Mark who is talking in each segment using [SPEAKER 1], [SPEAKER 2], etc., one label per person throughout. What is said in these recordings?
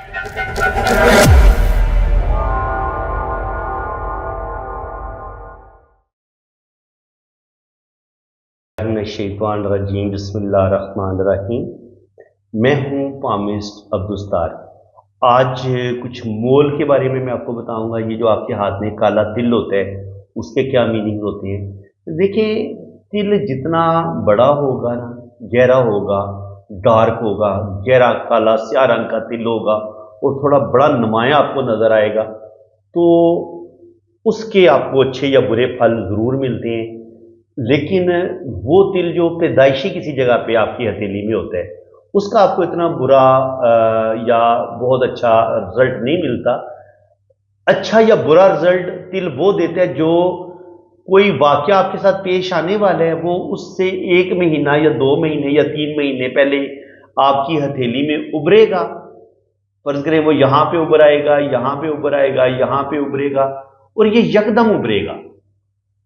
[SPEAKER 1] शैतानिर्रजीम बिस्मिल्लाहिर्रहमानिर्रहीम। मैं हूँ पामिस्ट अब्दुस्तार। आज कुछ मोल के बारे में मैं आपको बताऊंगा। ये जो आपके हाथ में काला तिल होता है उसके क्या मीनिंग होते हैं। देखिए, तिल जितना बड़ा होगा ना, गहरा होगा, डार्क होगा, गहरा काला स्याह रंग का तिल होगा और थोड़ा बड़ा नुमाया आपको नजर आएगा, तो उसके आपको अच्छे या बुरे फल जरूर मिलते हैं। लेकिन वो तिल जो पैदाइशी किसी जगह पे आपकी हथेली में होता है, उसका आपको इतना बुरा या बहुत अच्छा रिजल्ट नहीं मिलता। अच्छा या बुरा रिजल्ट तिल वो देता है जो कोई वाकया आपके साथ पेश आने वाला है, वो उससे 1 महीना या 2 महीने या 3 महीने पहले आपकी हथेली में उभरेगा। फर्ज करें वो यहां पे उभर आएगा, यहां पे उभर आएगा, यहां पे उभरेगा, और ये यकदम उभरेगा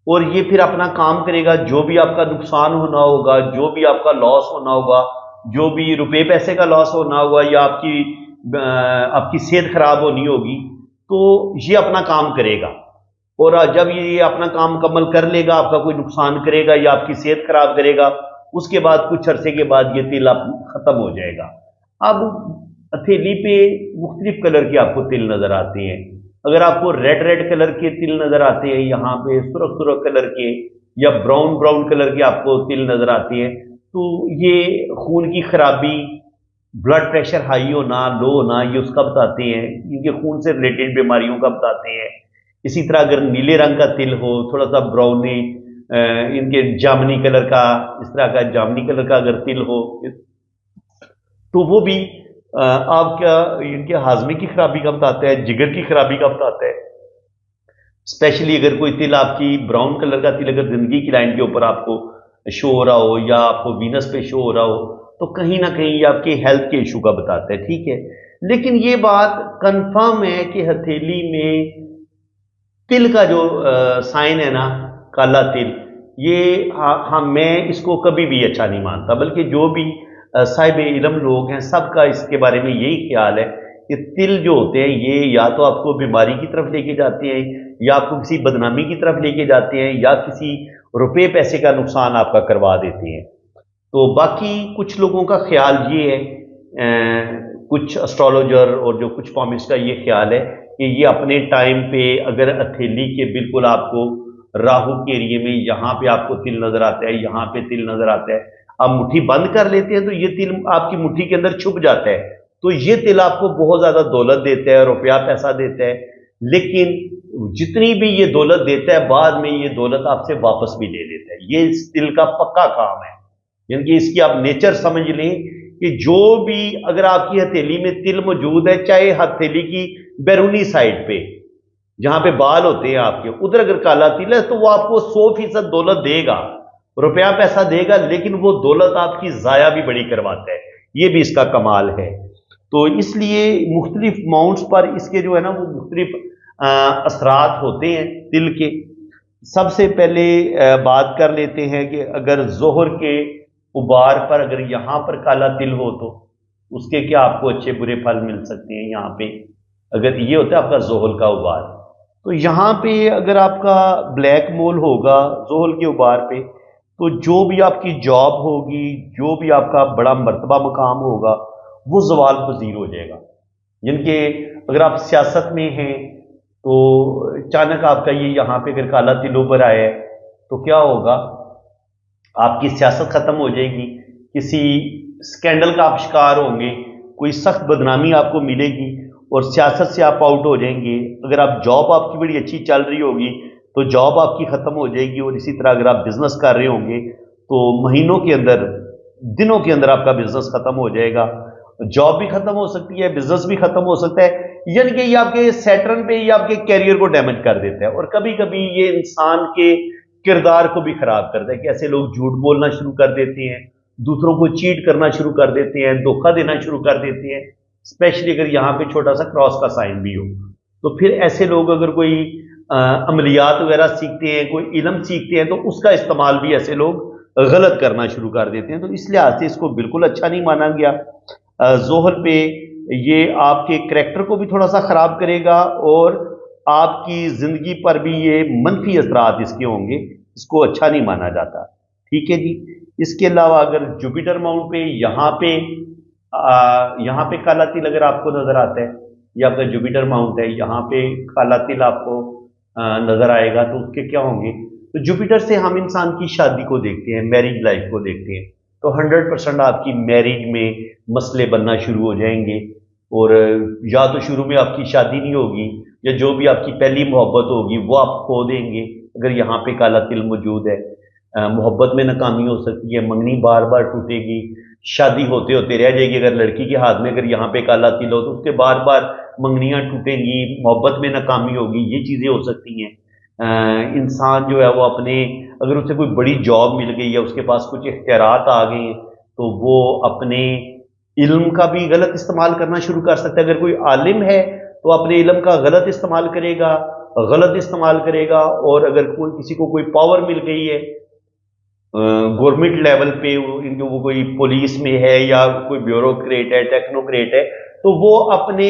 [SPEAKER 1] और ये फिर अपना काम करेगा। जो भी आपका नुकसान होना होगा, जो भी आपका लॉस होना होगा, जो भी रुपए पैसे का लॉस होना होगा, या आपकी सेहत खराब होनी होगी, तो ये अपना काम करेगा। और जब ये अपना काम मुकम्मल कर लेगा, आपका कोई नुकसान करेगा या आपकी सेहत खराब करेगा, उसके बाद कुछ अरसे के बाद ये तिल खत्म हो जाएगा। अब हथेली पे मुख्तलिफ कलर के आपको तिल नजर आते हैं। अगर आपको रेड कलर के तिल नजर आते हैं, यहाँ पे सुरख कलर के या ब्राउन कलर के आपको तिल नजर आते हैं, तो ये खून की खराबी, ब्लड प्रेशर हाई होना, लो होना, ये उसका बताते हैं। इनके खून से रिलेटेड बीमारियों का बताते हैं। इसी तरह अगर नीले रंग का तिल हो, थोड़ा सा ब्राउनी, इनके जामनी कलर का, इस तरह का जामनी कलर का अगर तिल हो, तो वो भी आपका इनके हाजमे की खराबी का बताता है, जिगर की खराबी का बताता है। स्पेशली अगर कोई तिल आपकी ब्राउन कलर का तिल अगर जिंदगी की लाइन के ऊपर आपको शो हो रहा हो या आपको वीनस पे शो हो रहा हो, तो कहीं ना कहीं ये आपके हेल्थ के इशू का बताता है, ठीक है। लेकिन ये बात कंफर्म है कि हथेली में तिल का जो साइन है ना, काला तिल, ये हाँ, मैं इसको कभी भी अच्छा नहीं मानता। बल्कि जो भी साहिब इल्म लोग हैं, सबका इसके बारे में यही ख्याल है कि तिल जो होते हैं ये या तो आपको बीमारी की तरफ लेके जाते हैं, या आपको किसी बदनामी की तरफ लेके जाते हैं, या किसी रुपए पैसे का नुकसान आपका करवा देते हैं। तो बाकी कुछ लोगों का ख्याल ये है, कुछ एस्ट्रोलॉजर और जो कुछ पॉमिस्ट का ये ख्याल है कि ये अपने टाइम पे अगर हथेली के बिल्कुल आपको राहु के एरिए में यहाँ पे आपको तिल नजर आता है, यहाँ पे तिल नजर आता है, आप मुट्ठी बंद कर लेते हैं तो ये तिल आपकी मुट्ठी के अंदर छुप जाता है, तो ये तिल आपको बहुत ज्यादा दौलत देता है, रुपया पैसा देता है। लेकिन जितनी भी ये दौलत देता है, बाद में ये दौलत आपसे वापस भी ले लेता है। ये इस तिल का पक्का काम है। यानी कि इसकी आप नेचर समझ लें कि जो भी अगर आपकी हथेली में तिल मौजूद है, चाहे हथेली की बैरूनी साइड पे जहां पे बाल होते हैं आपके, उधर अगर काला तिल है, तो वो आपको 100% दौलत देगा, रुपया पैसा देगा, लेकिन वो दौलत आपकी जाया भी बड़ी करवाता है। ये भी इसका कमाल है। तो इसलिए मुख्तलिफ माउंट्स पर इसके जो है ना वो मुख्तलिफ असरात होते हैं तिल के। सबसे पहले बात कर लेते हैं कि अगर जोहर के उबार पर अगर यहां पर काला तिल हो तो उसके क्या आपको अच्छे बुरे फल मिल सकते हैं। यहाँ पे अगर ये होता है आपका जोहर का उबार, तो यहाँ पे अगर आपका ब्लैक मोल होगा जोहर के उबार पे, तो जो भी आपकी जॉब होगी, जो भी आपका बड़ा मर्तबा मकाम होगा, वो जवाल पजीर हो जाएगा। जिनके अगर आप सियासत में हैं तो अचानक आपका ये यहाँ पे अगर काला तिल ऊपर आया है, तो क्या होगा, आपकी सियासत खत्म हो जाएगी, किसी स्कैंडल का आप शिकार होंगे, कोई सख्त बदनामी आपको मिलेगी और सियासत से आप आउट हो जाएंगे। अगर आप जॉब आपकी बड़ी अच्छी चल रही होगी तो जॉब आपकी खत्म हो जाएगी, और इसी तरह अगर आप बिजनेस कर रहे होंगे तो महीनों के अंदर, दिनों के अंदर आपका बिजनेस खत्म हो जाएगा। जॉब भी खत्म हो सकती है, बिजनेस भी खत्म हो सकता है। यानी कि ये आपके सैटर्न पे, ये आपके कैरियर को डैमेज कर देता है, और कभी कभी ये इंसान के किरदार को भी खराब करता है कि ऐसे लोग झूठ बोलना शुरू कर देते हैं, दूसरों को चीट करना शुरू कर देते हैं, धोखा देना शुरू कर देते हैं। स्पेशली अगर यहाँ पे छोटा सा क्रॉस का साइन भी हो, तो फिर ऐसे लोग अगर कोई अमलियात वगैरह सीखते हैं, कोई इल्म सीखते हैं, तो उसका इस्तेमाल भी ऐसे लोग गलत करना शुरू कर देते हैं। तो इस लिहाज से इसको बिल्कुल अच्छा नहीं माना गया। जोहर पे یہ آپ کے کریکٹر کو بھی تھوڑا سا خراب کرے گا اور آپ کی زندگی پر بھی یہ منفی اثرات اس کے ہوں گے، اس کو اچھا نہیں مانا جاتا، ٹھیک ہے جی۔ اس کے علاوہ اگر جوپیٹر ماؤنٹ پہ یہاں پہ کالا تل اگر آپ کو نظر آتا ہے، یا اگر جوپیٹر ماؤنٹ ہے یہاں پہ کالا تل آپ کو نظر آئے گا، تو اس کے کیا ہوں گے؟ تو جوپیٹر سے ہم انسان کی شادی کو دیکھتے ہیں، میرج لائف کو دیکھتے ہیں، تو 100% آپ کی میرج میں مسئلے بننا شروع ہو جائیں گے، اور یا تو شروع میں آپ کی شادی نہیں ہوگی، یا جو بھی آپ کی پہلی محبت ہوگی وہ آپ کھو دیں گے اگر یہاں پہ کالا تل موجود ہے۔ محبت میں ناکامی ہو سکتی ہے، منگنی بار بار ٹوٹے گی، شادی ہوتے ہوتے رہ جائے گی اگر لڑکی کے ہاتھ میں اگر یہاں پہ کالا تل ہو تو اس کے بار بار منگنیاں ٹوٹیں گی، محبت میں ناکامی ہوگی، یہ چیزیں ہو سکتی ہیں۔ انسان جو ہے وہ اپنے اگر اسے کوئی بڑی جاب مل گئی ہے، اس کے پاس کچھ اختیارات آ گئے ہیں، تو وہ اپنے علم کا بھی غلط استعمال کرنا شروع کر سکتا ہے۔ اگر کوئی عالم ہے تو اپنے علم کا غلط استعمال کرے گا، اور اگر کسی کو کوئی پاور مل گئی ہے گورنمنٹ لیول پہ، وہ کوئی پولیس میں ہے یا کوئی بیوروکریٹ ہے، ٹیکنوکریٹ ہے، تو وہ اپنے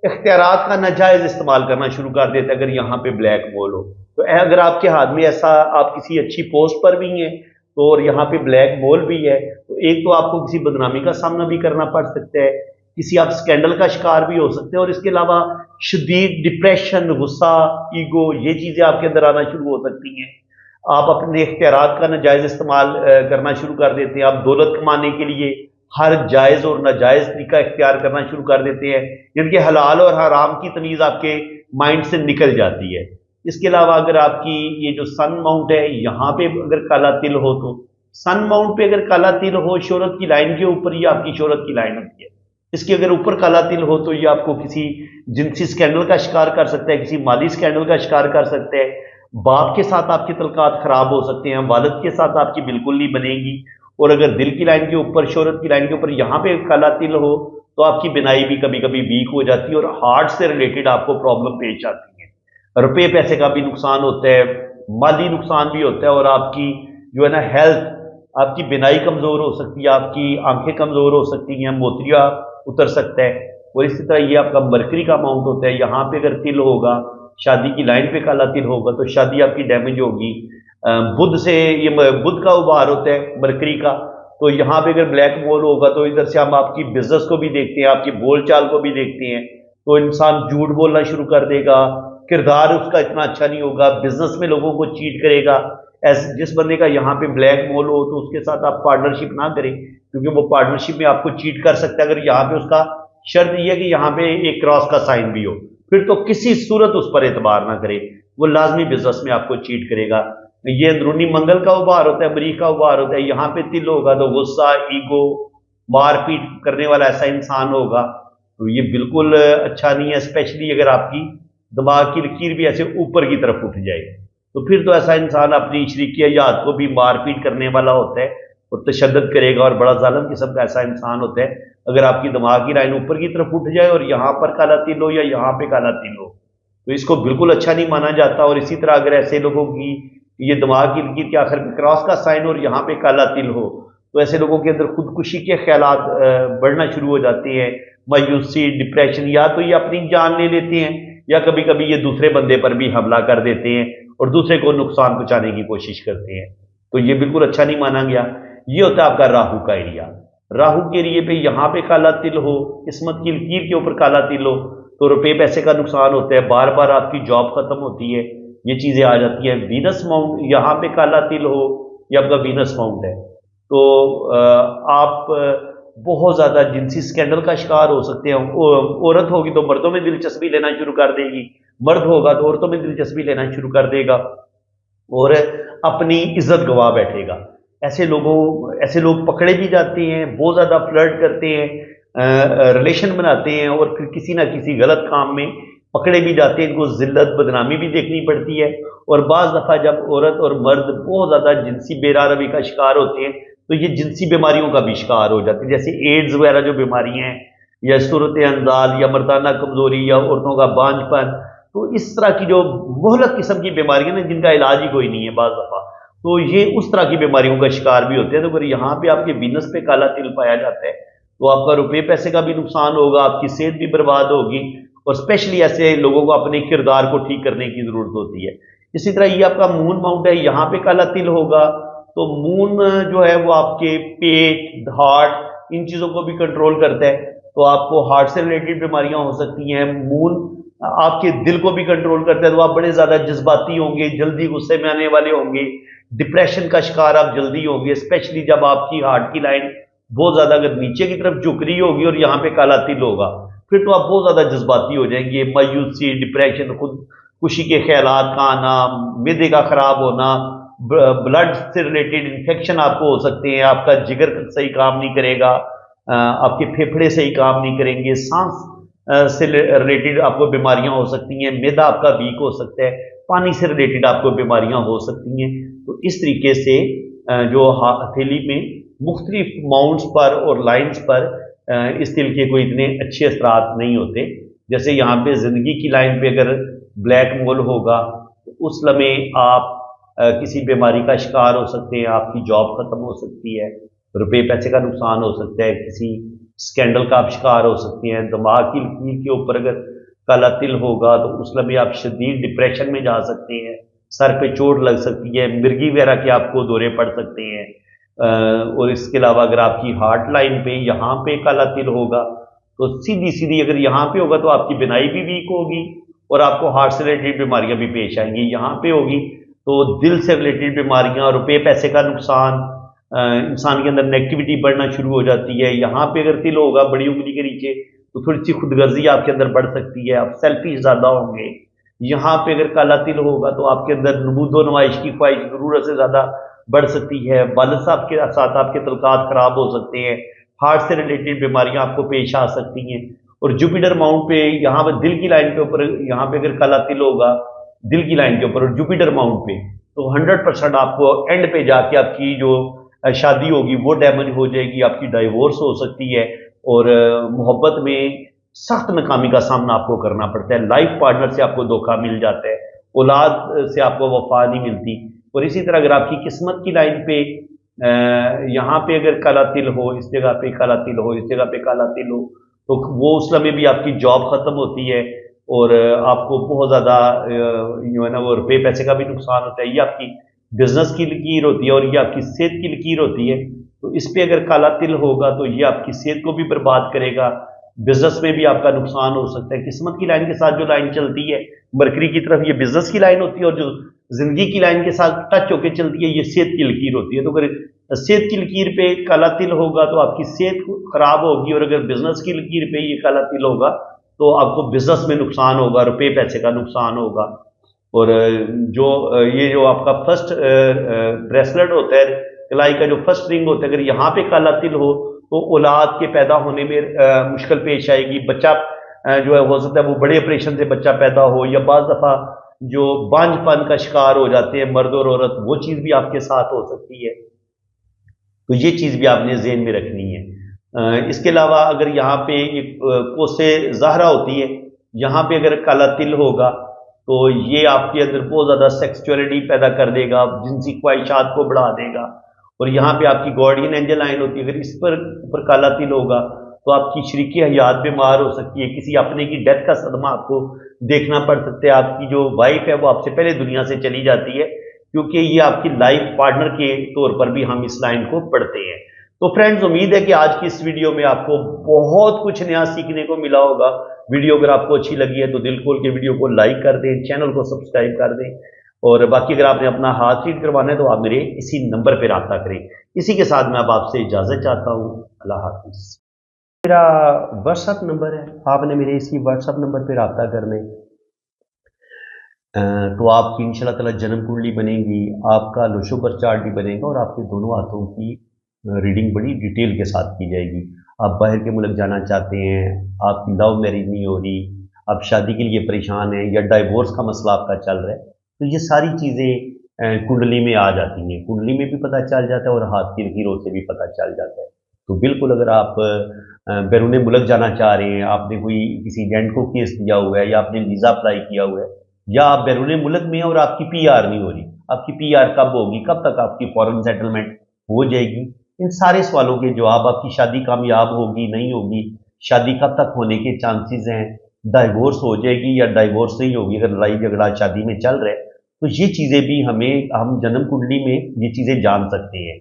[SPEAKER 1] اختیارات کا ناجائز استعمال کرنا شروع کر دیتا ہے اگر یہاں پہ بلیک مول ہو۔ تو اگر آپ کے ہاتھ میں ایسا، آپ کسی اچھی پوسٹ پر بھی ہیں تو اور یہاں پہ بلیک مول بھی ہے، تو ایک تو آپ کو کسی بدنامی کا سامنا بھی کرنا پڑ سکتا ہے، کسی آپ سکینڈل کا شکار بھی ہو سکتے ہیں، اور اس کے علاوہ شدید ڈپریشن، غصہ، ایگو، یہ چیزیں آپ کے اندر آنا شروع ہو سکتی ہیں۔ آپ اپنے اختیارات کا ناجائز استعمال کرنا شروع کر دیتے ہیں، آپ دولت کمانے کے لیے ہر جائز اور ناجائز طریقہ اختیار کرنا شروع کر دیتے ہیں، یعنی کہ حلال اور حرام کی تمیز آپ کے مائنڈ سے نکل جاتی ہے۔ اس کے علاوہ اگر آپ کی یہ جو سن ماؤنٹ ہے یہاں پہ اگر کالا تل ہو، تو سن ماؤنٹ پہ اگر کالا تل ہو شہرت کی لائن کے اوپر، یہ آپ کی شہرت کی لائن ہوتی ہے، اس کے اگر اوپر کالا تل ہو تو یہ آپ کو کسی جنسی سکینڈل کا شکار کر سکتا ہے، کسی مالی سکینڈل کا شکار کر سکتا ہے، باپ کے ساتھ آپ کے تعلقات خراب ہو سکتے ہیں، والد کے ساتھ آپ کی بالکل نہیں بنے گی۔ اور اگر دل کی لائن کے اوپر، شہرت کی لائن کے اوپر یہاں پہ کالا تل ہو تو آپ کی بینائی بھی کبھی کبھی ویک ہو جاتی ہے، اور ہارٹ سے ریلیٹڈ آپ کو پرابلم پیش آتی ہیں، روپے پیسے کا بھی نقصان ہوتا ہے، مالی نقصان بھی ہوتا ہے، اور آپ کی جو ہے نا ہیلتھ، آپ کی بینائی کمزور ہو سکتی ہے، آپ کی آنکھیں کمزور ہو سکتی ہیں، موتیا اتر سکتا ہے۔ اور اسی طرح یہ آپ کا مرکری کا اماؤنٹ ہوتا ہے، یہاں پہ اگر تل ہوگا، شادی کی لائن پہ کالا تل ہوگا تو شادی آپ کی ڈیمیج ہوگی۔ بدھ سے، یہ بدھ کا ابھار ہوتا ہے مرکری کا، تو یہاں پہ اگر بلیک مول ہوگا تو ادھر سے ہم آپ کی بزنس کو بھی دیکھتے ہیں، آپ کی بول چال کو بھی دیکھتے ہیں، تو انسان جھوٹ بولنا شروع کر دے گا، کردار اس کا اتنا اچھا نہیں ہوگا، بزنس میں لوگوں کو چیٹ کرے گا۔ جس بندے کا یہاں پہ بلیک مول ہو تو اس کے ساتھ آپ پارٹنرشپ نہ کریں، کیونکہ وہ پارٹنرشپ میں آپ کو چیٹ کر سکتا ہے۔ اگر یہاں پہ اس کا شرط یہ ہے کہ یہاں پہ ایک کراس کا سائن بھی ہو، پھر تو کسی صورت اس پر اعتبار نہ کرے، وہ لازمی بزنس میں آپ کو چیٹ کرے گا۔ یہ اندرونی منگل کا ابھار ہوتا ہے، مریخ کا ابھار ہوتا ہے، یہاں پہ تل ہوگا تو غصہ، ایگو، مار پیٹ کرنے والا ایسا انسان ہوگا، تو یہ بالکل اچھا نہیں ہے، اسپیشلی اگر آپ کی دماغ کی لکیر بھی ایسے اوپر کی طرف اٹھ جائے تو پھر تو ایسا انسان اپنی شریکی حیات کو بھی مار پیٹ کرنے والا ہوتا ہے اور تشدد کرے گا، اور بڑا ظالم قسم کا ایسا انسان ہوتا ہے اگر آپ کی دماغ کی لائن اوپر کی طرف اٹھ جائے اور یہاں پر کالا تل ہو یا یہاں پہ کالا تل ہو، تو اس کو بالکل اچھا نہیں مانا جاتا۔ اور اسی طرح اگر ایسے لوگوں کی یہ دماغ کی لکیر کے آخر میں کراس کا سائن اور یہاں پہ کالا تل ہو، تو ایسے لوگوں کے اندر خودکشی کے خیالات بڑھنا شروع ہو جاتے ہیں، مایوسی، ڈپریشن، یا تو یہ اپنی جان لے لیتے ہیں یا کبھی کبھی یہ دوسرے بندے پر بھی حملہ کر دیتے ہیں اور دوسرے کو نقصان پہنچانے کی کوشش کرتے ہیں، تو یہ بالکل اچھا نہیں مانا گیا۔ یہ ہوتا ہے آپ کا راہو کا ایریا۔ راہو کے ایریے پہ یہاں پہ کالا تل ہو، قسمت کی لکیر کے اوپر کالا تل ہو تو روپے پیسے کا نقصان ہوتا ہے، بار بار آپ کی جاب ختم ہوتی ہے، یہ چیزیں آ جاتی ہیں۔ وینس ماؤنٹ یہاں پہ کالا تل ہو، یہ آپ کا وینس ماؤنٹ ہے، تو آپ بہت زیادہ جنسی سکینڈل کا شکار ہو سکتے ہیں۔ عورت ہوگی تو مردوں میں دلچسپی لینا شروع کر دے گی، مرد ہوگا تو عورتوں میں دلچسپی لینا شروع کر دے گا اور اپنی عزت گوا بیٹھے گا۔ ایسے لوگ پکڑے بھی جاتے ہیں، بہت زیادہ فلرٹ کرتے ہیں، ریلیشن بناتے ہیں اور پھر کسی نہ کسی غلط کام میں پکڑے بھی جاتے ہیں، ان کو ذلت بدنامی بھی دیکھنی پڑتی ہے۔ اور بعض دفعہ جب عورت اور مرد بہت زیادہ جنسی بے راہ روی کا شکار ہوتے ہیں تو یہ جنسی بیماریوں کا بھی شکار ہو جاتے ہیں، جیسے ایڈز وغیرہ جو بیماریاں ہیں، یا صورت انزال، یا مردانہ کمزوری، یا عورتوں کا بانجھ پن، تو اس طرح کی جو مہلک قسم کی بیماریاں ہیں جن کا علاج ہی کوئی نہیں ہے بعض دفعہ، تو یہ اس طرح کی بیماریوں کا شکار بھی ہوتے ہیں۔ تو اگر یہاں پہ آپ کے وینس پہ کالا تل پایا جاتا ہے तो आपका रुपये पैसे का भी नुकसान होगा, आपकी सेहत भी बर्बाद होगी, और स्पेशली ऐसे लोगों को अपने किरदार को ठीक करने की ज़रूरत होती है। इसी तरह ये आपका मून माउंट है, यहाँ पे काला तिल होगा तो मून जो है वो आपके पेट, हार्ट, इन चीज़ों को भी कंट्रोल करता है, तो आपको हार्ट से रिलेटेड बीमारियां हो सकती हैं। मून आपके दिल को भी कंट्रोल करता है, तो आप बड़े ज़्यादा जज्बाती होंगे, जल्दी गुस्से में आने वाले होंगे, डिप्रेशन का शिकार आप जल्दी होंगे, स्पेशली जब आपकी हार्ट की लाइन बहुत ज़्यादा अगर नीचे की तरफ झुक रही होगी और यहाँ पे काला तिल होगा, फिर तो आप बहुत ज़्यादा जज्बाती हो जाएंगे, मायूसी, डिप्रेशन, खुद खुशी के ख्यालात का आना, मैदे का खराब होना, ब्लड से रिलेटेड इन्फेक्शन आपको हो सकते हैं, आपका जिगर सही काम नहीं करेगा, आपके फेफड़े सही काम नहीं करेंगे, सांस से रिलेटेड आपको बीमारियां हो सकती हैं, मैदा आपका वीक हो सकता है, पानी से रिलेटेड आपको बीमारियां हो सकती हैं। तो इस तरीके से जो हथेली में मुख्तलिफ माउंट्स पर और लाइंस पर इस तिल के कोई इतने अच्छे असरात नहीं होते। जैसे यहाँ पे जिंदगी की लाइन पे अगर ब्लैक मोल होगा तो उस लम्हे आप किसी बीमारी का शिकार हो सकते हैं, आपकी जॉब खत्म हो सकती है, रुपये पैसे का नुकसान हो सकता है, किसी स्कैंडल का आप शिकार हो सकते हैं। दिमाग की लकीर के ऊपर अगर काला तिल होगा तो उस लम्हे आप शदीद डिप्रेशन में जा सकते हैं, सर पे चोट लग सकती है, मिर्गी वगैरह के आपको दौरे पड़ सकते हैं। और इसके अलावा अगर आपकी हार्ट लाइन पे यहाँ पे काला तिल होगा तो सीधी सीधी अगर यहाँ पे होगा तो आपकी बिनाई भी वीक होगी और आपको हार्ट से रिलेटेड बीमारियां भी पेश आएंगी। यहाँ पे होगी तो दिल से रिलेटेड बीमारियां, रुपये पैसे का नुकसान, इंसान के अंदर नेगेटिविटी बढ़ना शुरू हो जाती है। यहाँ पे अगर तिल होगा बड़ी उंगली के नीचे तो थोड़ी सी खुदगर्जी आपके अंदर बढ़ सकती है, आप सेल्फिश ज़्यादा होंगे। यहाँ पे अगर काला तिल होगा तो आपके अंदर नमूदो नुमाइश की ख्वाहिश ज़रूरत से ज़्यादा बढ़ सकती है, वालिद साहब के साथ आपके तल्कात खराब हो सकते हैं, हार्ट से रिलेटेड बीमारियां आपको पेश आ सकती हैं। और जुपिटर माउंट पे यहाँ पर दिल की लाइन के ऊपर यहाँ पे अगर काला तिल होगा दिल की लाइन के ऊपर और जुपिटर माउंट पे तो 100% आपको एंड पे जाके आपकी जो शादी होगी वो डैमेज हो जाएगी, आपकी डाइवोर्स हो सकती है और मोहब्बत में सख्त नाकामी का सामना आपको करना पड़ता है। लाइफ पार्टनर से आपको धोखा मिल जाता है, औलाद से आपको वफा नहीं मिलती। और इसी तरह अगर आपकी किस्मत की लाइन पे यहाँ पे अगर काला तिल हो, इस जगह पे काला तिल हो, इस जगह पे काला तिल हो, तो वो उस लम्हे भी आपकी जॉब खत्म होती है और आपको बहुत ज़्यादा जो है ना वो रुपये पैसे का भी नुकसान होता है। ये आपकी बिजनेस की लकीर होती है और ये आपकी सेहत की लकीर होती है। तो इस पे अगर काला तिल होगा तो ये आपकी सेहत को भी बर्बाद करेगा, बिजनेस में भी आपका नुकसान हो सकता है। किस्मत की लाइन के साथ जो लाइन चलती है मरकरी की तरफ, ये बिजनेस की लाइन होती है, और जो जिंदगी की लाइन के साथ टच होकर चलती है ये सेहत की लकीर होती है। तो अगर सेहत की लकीर पे काला तिल होगा तो आपकी सेहत खराब होगी, और अगर बिजनेस की लकीर पे ये काला तिल होगा तो आपको बिजनेस में नुकसान होगा, रुपये पैसे का नुकसान होगा। और जो ये जो आपका फर्स्ट ब्रेसलेट होता है, कलाई का जो फर्स्ट रिंग होता है, अगर यहाँ पे काला तिल हो तो औलाद के पैदा होने में मुश्किल पेश आएगी। बच्चा जो है हो सकता है वो बड़े ऑपरेशन से बच्चा पैदा हो, या बाज़ दफ़ा जो बांझपन का शिकार हो जाते हैं मर्द और औरत, वो चीज़ भी आपके साथ हो सकती है। तो ये चीज़ भी आपने ज़हन में रखनी है। इसके अलावा अगर यहाँ पे एक कोसे ज़हरा होती है, यहाँ पे अगर काला तिल होगा तो ये आपके अंदर बहुत ज़्यादा सेक्सुअलिटी पैदा कर देगा, जिनसी ख्वाहिशात को बढ़ा देगा। और यहाँ पे आपकी गार्डियन एंजल लाइन होती है, अगर इस पर ऊपर काला तिल होगा तो आपकी शरीकी हयात बीमार हो सकती है, किसी अपने की डेथ का सदमा आपको देखना पड़ सकता है, आपकी जो वाइफ है वो आपसे पहले दुनिया से चली जाती है, क्योंकि ये आपकी लाइफ पार्टनर के तौर पर भी हम इस लाइन को पढ़ते हैं। तो फ्रेंड्स, उम्मीद है कि आज की इस वीडियो में आपको बहुत कुछ नया सीखने को मिला होगा। वीडियो अगर आपको अच्छी लगी है तो दिल खोल के वीडियो को लाइक कर दें, चैनल को सब्सक्राइब कर दें, और बाकी अगर आपने अपना हाथ रीड करवाना है तो आप मेरे इसी नंबर पर रब्ता करें। इसी के साथ मैं अब आपसे इजाज़त चाहता हूँ। अल्लाह हाफिज़। मेरा व्हाट्सअप नंबर है, आपने मेरे इसी व्हाट्सअप नंबर पर रब्ता करना है। तो आपकी इंशाल्लाह ताला जन्म कुंडली बनेगी, आपका लोशोबर चार्ट भी बनेगा, और आपके दोनों हाथों की रीडिंग बड़ी डिटेल के साथ की जाएगी। आप बाहर के मुल्क जाना चाहते हैं, आपकी लव मैरिज नहीं हो रही, आप शादी के लिए परेशान हैं, या डाइवोर्स का मसला आपका चल रहा है, तो ये सारी चीज़ें कुंडली में आ जाती हैं। कुंडली में भी पता चल जाता है और हाथ की लकीरों से भी पता चल जाता है। तो बिल्कुल अगर आप बैरून मुल्क जाना चाह रहे हैं, आपने कोई किसी एजेंट को केस दिया हुआ है, या आपने वीज़ा अप्लाई किया हुआ है, या आप बैरून मुल्क में हैं और आपकी पीआर नहीं हो रही, आपकी पीआर कब होगी, कब तक आपकी फॉरेन सेटलमेंट हो जाएगी, इन सारे सवालों के जवाब, आपकी शादी कामयाब होगी नहीं होगी, शादी कब तक होने के चांसेस हैं, डाइवोर्स हो जाएगी या डाइवोर्स नहीं होगी, अगर लड़ाई झगड़ा शादी में चल रहा है तो ये चीज़ें भी हम जन्म कुंडली में ये चीज़ें जान सकते हैं।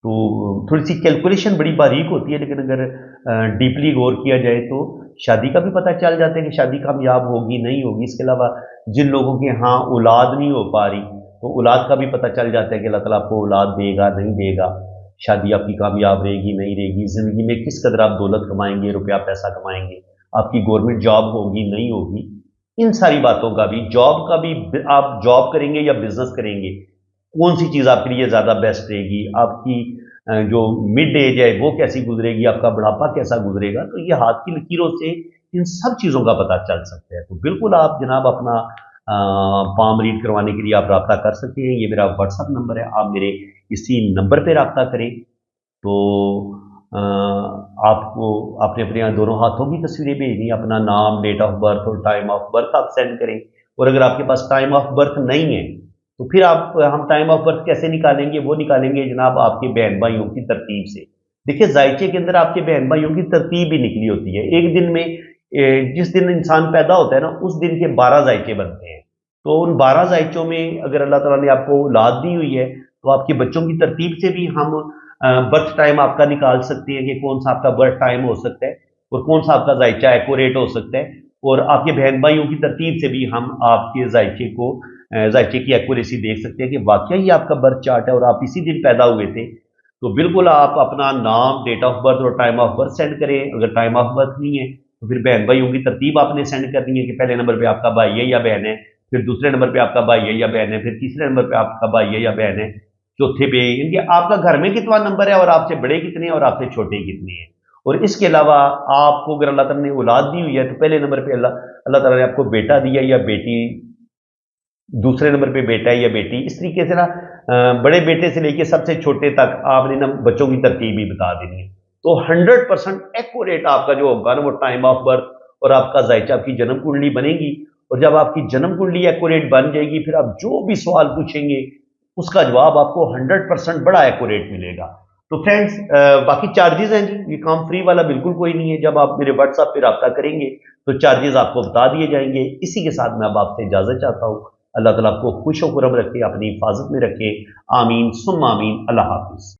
[SPEAKER 1] तो थोड़ी सी कैलकुलेशन बड़ी बारीक होती है, लेकिन अगर डीपली गौर किया जाए तो शादी का भी पता चल जाता है कि शादी कामयाब होगी नहीं होगी। इसके अलावा जिन लोगों के यहाँ औलाद नहीं हो पा रही तो औलाद का भी पता चल जाता है कि अल्लाह ताला आपको औलाद देगा नहीं देगा, शादी आपकी कामयाब रहेगी नहीं रहेगी, ज़िंदगी में किस कदर आप दौलत कमाएंगे, रुपया पैसा कमाएंगे, आपकी गवर्नमेंट जॉब होगी नहीं होगी। इन सारी बातों का भी, जॉब का भी, आप जॉब करेंगे या बिजनेस करेंगे, कौन सी चीज़ आपके लिए ज़्यादा बेस्ट रहेगी, आपकी जो मिड एज है वो कैसी गुजरेगी, आपका बुढ़ापा कैसा गुजरेगा, तो ये हाथ की लकीरों से इन सब चीज़ों का पता चल सकता है। तो बिल्कुल आप जनाब अपना पाम रीड करवाने के लिए आप रब्ता कर सकते हैं। ये मेरा व्हाट्सअप नंबर है, आप मेरे इसी नंबर पे रब्ता करें। तो आपको आपने अपने यहाँ दोनों हाथों की तस्वीरें भेजनी, अपना नाम, डेट ऑफ बर्थ और टाइम ऑफ बर्थ आप सेंड करें। और अगर आपके पास टाइम ऑफ बर्थ नहीं है तो फिर हम टाइम ऑफ बर्थ कैसे निकालेंगे, वो निकालेंगे जनाब आपके बहन भाइयों की तरतीब से। देखिए जायचे के अंदर आपके बहन भाइयों की तरतीब भी निकली होती है। एक दिन में जिस दिन इंसान पैदा होता है ना, उस दिन के 12 जायचे बनते हैं। तो उन 12 जायचों में अगर अल्लाह ताला ने आपको औलाद दी हुई है तो आपके बच्चों की तरतीब से भी हम बर्थ टाइम आपका निकाल सकते हैं कि कौन सा आपका बर्थ टाइम हो सकता है और कौन सा आपका जायचा एक्यूरेट हो सकता है। और आपके बहन भाइयों की तरतीब से भी हम आपके जायचे की एक्यूरेसी देख सकते हैं कि वाकई ही आपका बर्थ चार्ट है और आप इसी दिन पैदा हुए थे। तो बिल्कुल आप अपना नाम, डेट ऑफ बर्थ और टाइम ऑफ बर्थ सेंड करें। अगर टाइम ऑफ बर्थ नहीं है तो फिर बहन भाइयों की तरतीब आपने सेंड करनी है कि पहले नंबर पे आपका भाई है या बहन है, फिर दूसरे नंबर पे आपका भाई है या बहन है, फिर तीसरे नंबर पे आपका भाई है या बहन है, चौथे पे इनके आपका घर में कितना नंबर है और आपसे बड़े कितने हैं और आपसे छोटे कितने हैं। और इसके अलावा आपको अगर अल्लाह ताला ने औलाद दी हुई है तो पहले नंबर पे अल्लाह ताला ने आपको बेटा दिया या बेटी, दूसरे नंबर पे बेटा है या बेटी। इस तरीके से ना बड़े बेटे से लेके सबसे छोटे तक आपने ना बच्चों की तरतीब भी बता देनी है। तो 100% एक्यूरेट आपका जो होगा ना वो टाइम ऑफ बर्थ और आपका जायचा, आपकी जन्म कुंडली बनेगी। और जब आपकी जन्म कुंडली एक्यूरेट बन जाएगी फिर आप जो भी सवाल पूछेंगे उसका जवाब आपको 100% बड़ा एक्यूरेट मिलेगा। तो फ्रेंड्स बाकी चार्जेस हैं जी, ये काम फ्री वाला बिल्कुल कोई नहीं है। जब आप मेरे व्हाट्सएप पे रब्ता करेंगे तो चार्जेस आपको बता दिए जाएंगे। इसी के साथ मैं अब आपसे इजाजत चाहता हूँ। अल्लाह ताला आपको खुश व खुरम रखे, अपनी हिफाजत में रखे। आमीन सुम्मा आमीन। अल्लाह हाफिज।